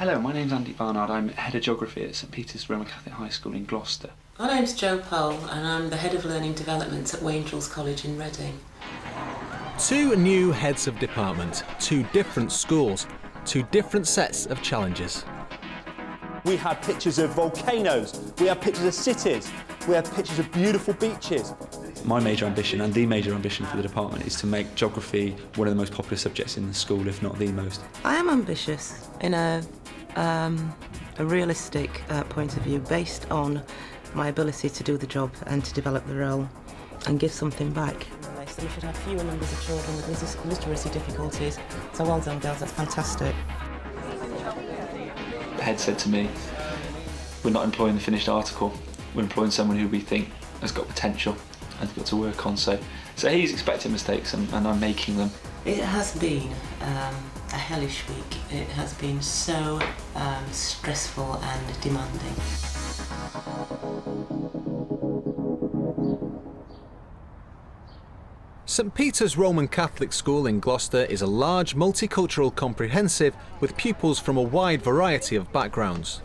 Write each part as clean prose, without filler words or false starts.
Hello, my name's Andy Barnard. I'm Head of Geography at St Peter's Roman Catholic High School in Gloucester. My name's Polle and I'm the Head of Learning Development at Waingel College in Reading. Two new heads of department, two different schools, two different sets of challenges. We have pictures of volcanoes, we have pictures of cities, we have pictures of beautiful beaches. My major ambition, and the major ambition for the department, is to make geography one of the most popular subjects in the school, if not the most. I am ambitious in a realistic point of view, based on my ability to do the job and to develop the role and give something back. We should have fewer numbers of children with literacy difficulties. So well done, girls, that's fantastic. The head said to me, we're not employing the finished article, we're employing someone who we think has got potential and got to work on. So he's expecting mistakes and I'm making them. It has been a hellish week. It has been so stressful and demanding. St Peter's Roman Catholic School in Gloucester is a large, multicultural comprehensive with pupils from a wide variety of backgrounds.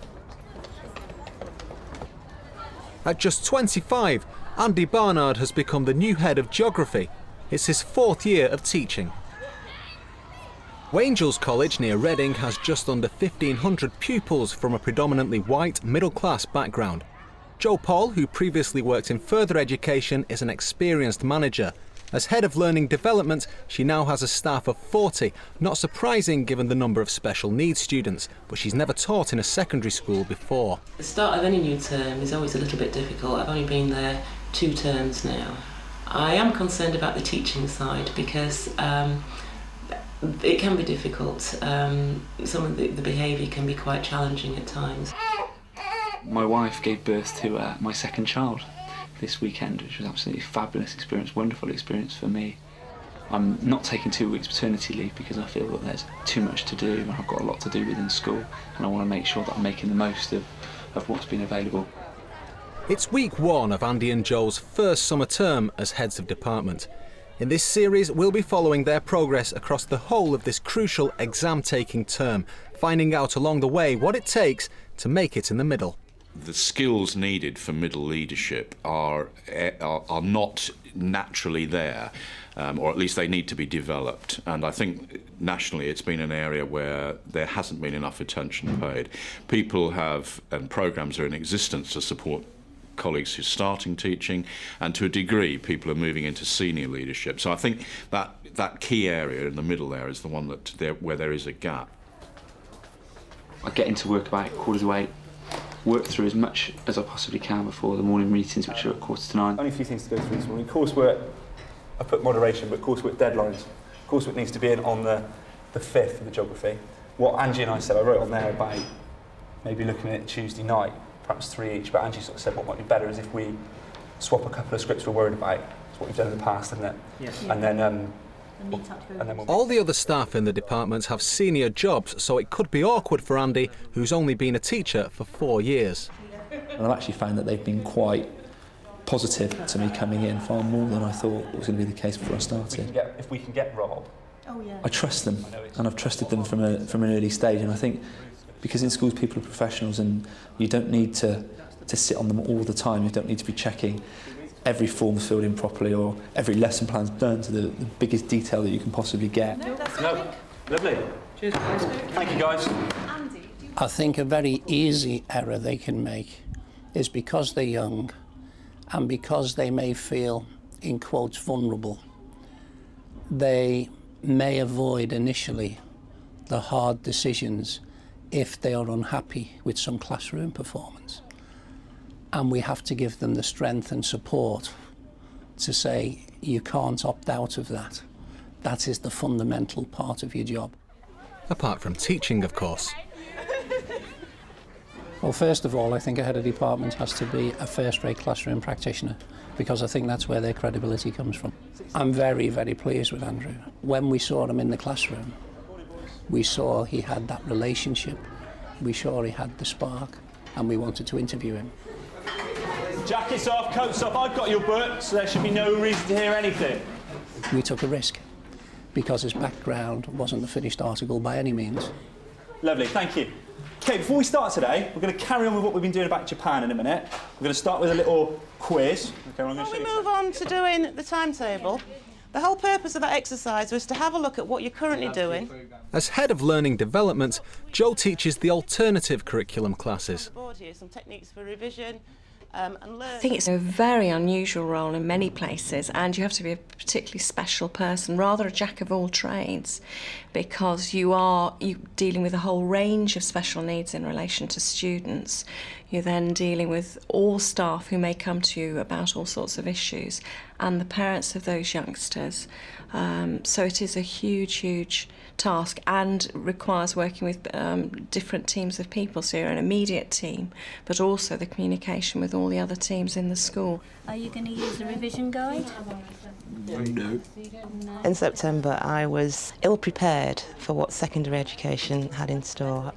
At just 25, Andy Barnard has become the new head of geography. It's his 4th year of teaching. Waingel College near Reading has just under 1,500 pupils from a predominantly white, middle-class background. Polle, who previously worked in further education, is an experienced manager. As head of learning development, she now has a staff of 40, not surprising given the number of special needs students, but she's never taught in a secondary school before. The start of any new term is always a little bit difficult. I've only been there 2 terms now. I am concerned about the teaching side because it can be difficult. Some of the behaviour can be quite challenging at times. My wife gave birth to my 2nd child this weekend, which was absolutely fabulous experience, wonderful experience for me. I'm not taking 2 weeks paternity leave because I feel that there's too much to do and I've got a lot to do within school and I want to make sure that I'm making the most of what's been available. It's week 1 of Andy and Joel's first summer term as heads of department. In this series, we'll be following their progress across the whole of this crucial exam-taking term, finding out along the way what it takes to make it in the middle. The skills needed for middle leadership are not naturally there, or at least they need to be developed. And I think nationally it's been an area where there hasn't been enough attention paid. People have, and programmes are in existence to support colleagues who are starting teaching, and to a degree people are moving into senior leadership. So I think that key area in the middle there is the one where there is a gap. I get into work about 8:45, work through as much as I possibly can before the morning meetings, which are at 8:45. Only a few things to go through this morning. Coursework, I put moderation, but coursework deadlines. Coursework needs to be in on the 5th of the geography. What Angie and I said, I wrote on there about maybe looking at it Tuesday night, perhaps 3 each, but Angie sort of said what might be better is if we swap a couple of scripts we're worried about. It's what we've done in the past, isn't it? Yes. And then all the other staff in the department have senior jobs, so it could be awkward for Andy, who's only been a teacher for 4 years. And I've actually found that they've been quite positive to me coming in, far more than I thought was going to be the case before I started. If we can get Rob. I trust them, and I've trusted them from an early stage, and I think because in schools people are professionals and you don't need to sit on them all the time, you don't need to be checking every form's filled in properly or every lesson plan's done to the biggest detail that you can possibly get. No, lovely. Cheers, guys. Thank you, guys. I think a very easy error they can make is because they're young and because they may feel, in quotes, vulnerable, they may avoid initially the hard decisions if they are unhappy with some classroom performance. And we have to give them the strength and support to say, you can't opt out of that. That is the fundamental part of your job. Apart from teaching, of course. Well, first of all, I think a head of department has to be a first-rate classroom practitioner, because I think that's where their credibility comes from. I'm very, very pleased with Andrew. When we saw him in the classroom, we saw he had that relationship, we saw he had the spark, and we wanted to interview him. Jackets off, coats off, I've got your book, so there should be no reason to hear anything. We took a risk, because his background wasn't the finished article by any means. Lovely, thank you. Okay, before we start today, we're going to carry on with what we've been doing about Japan in a minute. We're going to start with a little quiz. Okay, I'm going to Before show we you move on to doing the timetable, the whole purpose of that exercise was to have a look at what you're currently doing. As head of learning development, Jo teaches the alternative curriculum classes. Board here, some techniques for revision and learn. I think it's a very unusual role in many places, and you have to be a particularly special person, rather a jack of all trades, because you're dealing with a whole range of special needs in relation to students. You're then dealing with all staff who may come to you about all sorts of issues, and the parents of those youngsters. So it is a huge, huge task, and requires working with different teams of people. So you're an immediate team, but also the communication with all the other teams in the school. Are you going to use the revision guide? No. In September, I was ill-prepared for what secondary education had in store.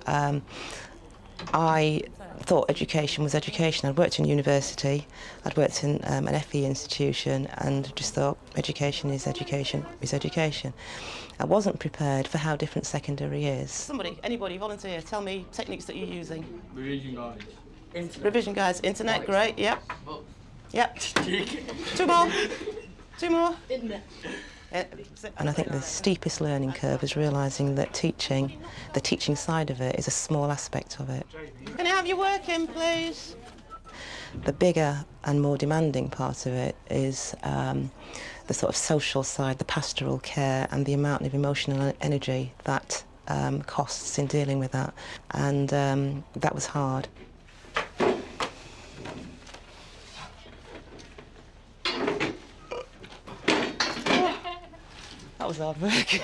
I thought education was education. I'd worked in university, I'd worked in an FE institution, and just thought education is education is education. I wasn't prepared for how different secondary is. Somebody, anybody, volunteer, tell me techniques that you're using. Revision guides. Revision guides, internet, great, yep. Yep. Two more. Two more. And I think the steepest learning curve is realising that teaching, the teaching side of it, is a small aspect of it. Can I have your work in, please? The bigger and more demanding part of it is the sort of social side, the pastoral care, and the amount of emotional energy that costs in dealing with that. And that was hard. That was hard work.